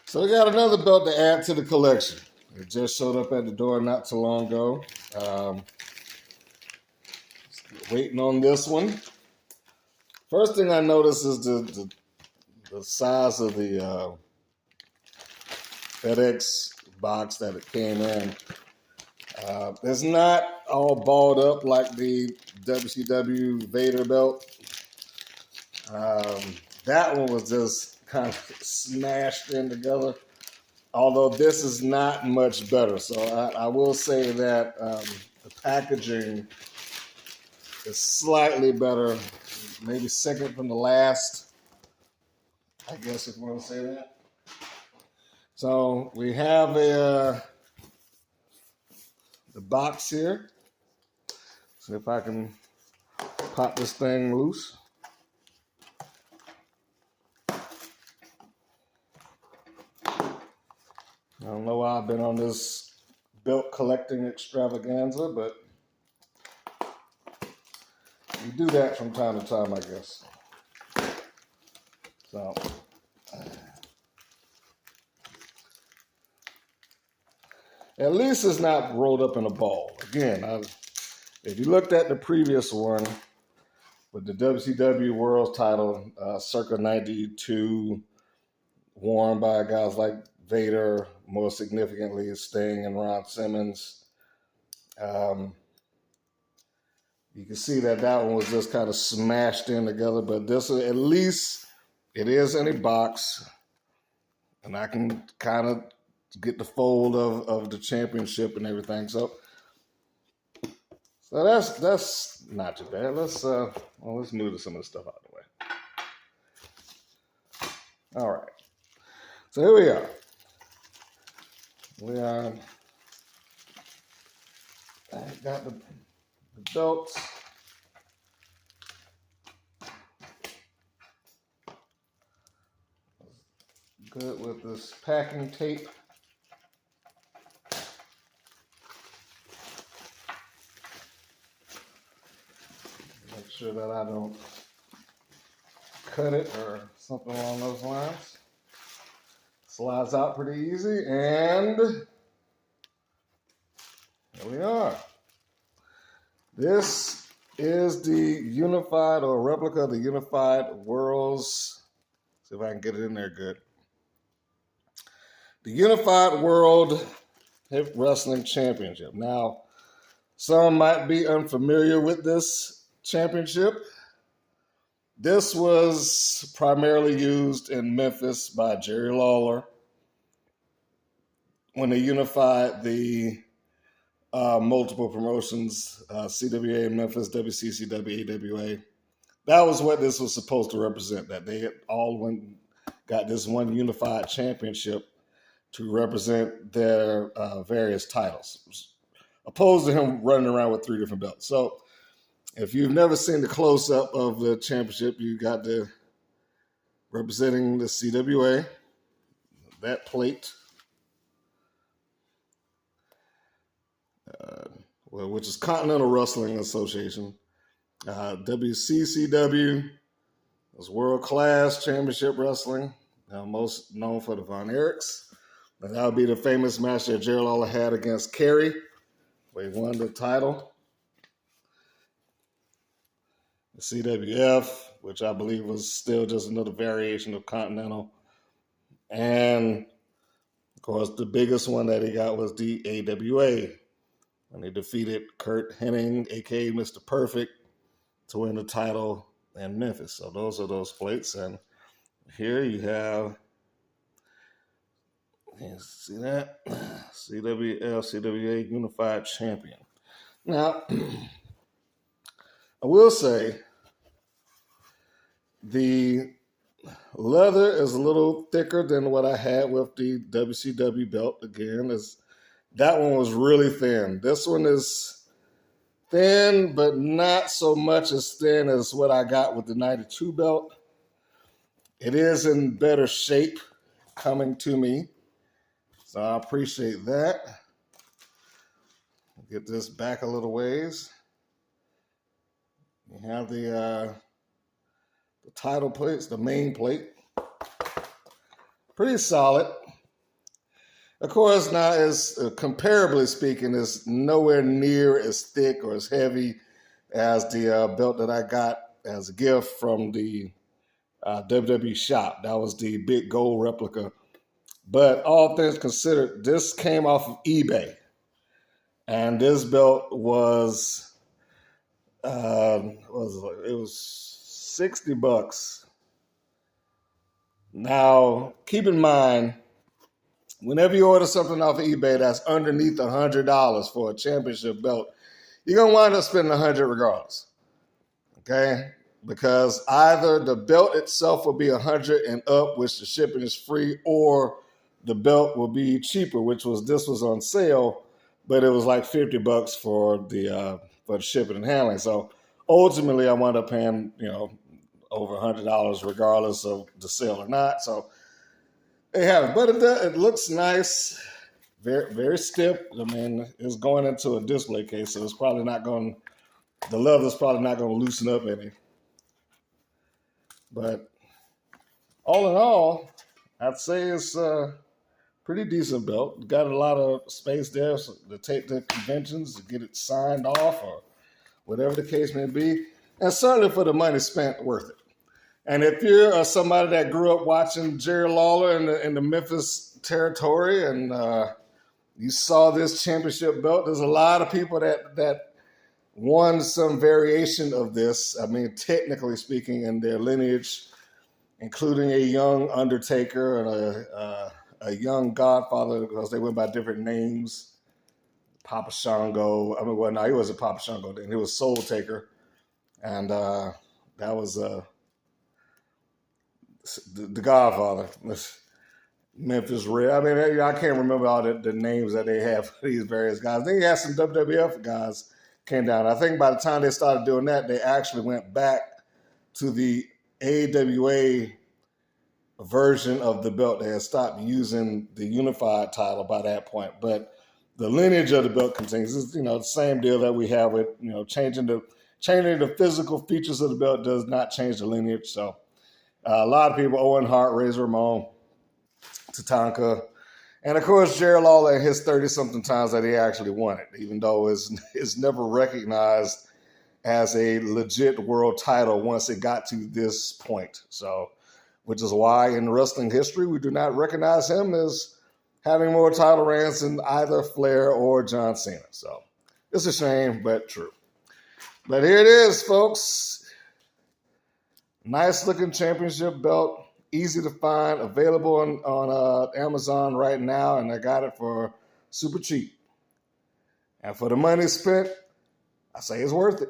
So we got another belt to add to the collection. It just showed up at the door not too long ago. Waiting on this one. First thing I noticed is the size of the FedEx box that it came in. It's not all balled up like the WCW Vader belt. That one was just kind of smashed in together. Although this is not much better. So I will say that the packaging is slightly better, maybe second from the last, I guess if you want to say that. So we have the box here. See if I can pop this thing loose. I don't know why I've been on this belt collecting extravaganza, but you do that from time to time, I guess. So, at least it's not rolled up in a ball. Again, if you looked at the previous one with the WCW World title, circa 92, worn by guys like Vader, more significantly Sting and Ron Simmons. You can see that one was just kind of smashed in together, but this is, at least it is in a box, and I can kind of get the fold of the championship and everything. So that's not too bad. Let's move to some of the stuff out of the way. All right. So here we are. I got the belts. Good with this packing tape. Make sure that I don't cut it or something along those lines. Slides out pretty easy, and there we are. This is the unified or replica of the Unified Worlds. See if I can get it in there good. The Unified World Hip Wrestling Championship. Now, some might be unfamiliar with this championship. This was primarily used in Memphis by Jerry Lawler when they unified the multiple promotions, CWA, Memphis, WCCW, AWA. That was what this was supposed to represent, that they all got this one unified championship to represent their various titles, opposed to him running around with 3 different belts. So if you've never seen the close-up of the championship, you got the representing the CWA, that plate, which is Continental Wrestling Association. WCCW is World Class Championship Wrestling, most known for the Von Erichs. And that would be the famous match that Jerry Lawler had against Kerry, where he won the title. The CWF, which I believe was still just another variation of Continental. And, of course, the biggest one that he got was the AWA, when he defeated Kurt Hennig, a.k.a. Mr. Perfect, to win the title in Memphis. So those are those plates. And here you have, see that? CWL, CWA Unified Champion. Now, I will say, the leather is a little thicker than what I had with the WCW belt. Again, that one was really thin. This one is thin, but not so much as thin as what I got with the 92 belt. It is in better shape coming to me, so I appreciate that. Get this back a little ways. You have the title plates, the main plate. Pretty solid. Of course, now it's comparably speaking, it's nowhere near as thick or as heavy as the belt that I got as a gift from the WWE shop. That was the big gold replica. But all things considered, this came off of eBay, and this belt was it was $60. Now, keep in mind, whenever you order something off of eBay that's underneath $100 for a championship belt, you're gonna wind up spending $100 regardless. Okay, because either the belt itself will be $100 and up, which the shipping is free, or the belt will be cheaper, which was this was on sale, but it was like $50 for the shipping and handling. So ultimately, I wound up paying over $100 regardless of the sale or not. So they have it, but it looks nice, very very stiff. I mean, it's going into a display case, so it's probably not going. The leather's probably not going to loosen up any. But all in all, I'd say it's a pretty decent belt. Got a lot of space there to take to conventions, to get it signed off, or whatever the case may be. And certainly for the money spent, worth it. And if you're somebody that grew up watching Jerry Lawler in the Memphis territory and you saw this championship belt, there's a lot of people that won some variation of this. I mean, technically speaking, in their lineage, including a young Undertaker and a young Godfather, because they went by different names. Papa Shango. I mean, well, no, he wasn't Papa Shango then. He was Soul Taker. And that was the Godfather. Memphis Red. I mean, I can't remember all the names that they have for these various guys. Then you had some WWF guys came down. I think by the time they started doing that, they actually went back to the AWA version of the belt. They had stopped using the unified title by that point. But the lineage of the belt continues. It's, the same deal that we have with, changing the physical features of the belt does not change the lineage. So a lot of people, Owen Hart, Razor Ramon, Tatanka, and of course, Jerry Lawler in his 30-something times that he actually won it, even though it's never recognized as a legit world title once it got to this point. So, which is why in wrestling history, we do not recognize him as having more title reigns than either Flair or John Cena. So, it's a shame, but true. But here it is, folks. Nice looking championship belt. Easy to find, available on Amazon right now, and I got it for super cheap. And for the money spent, I say it's worth it.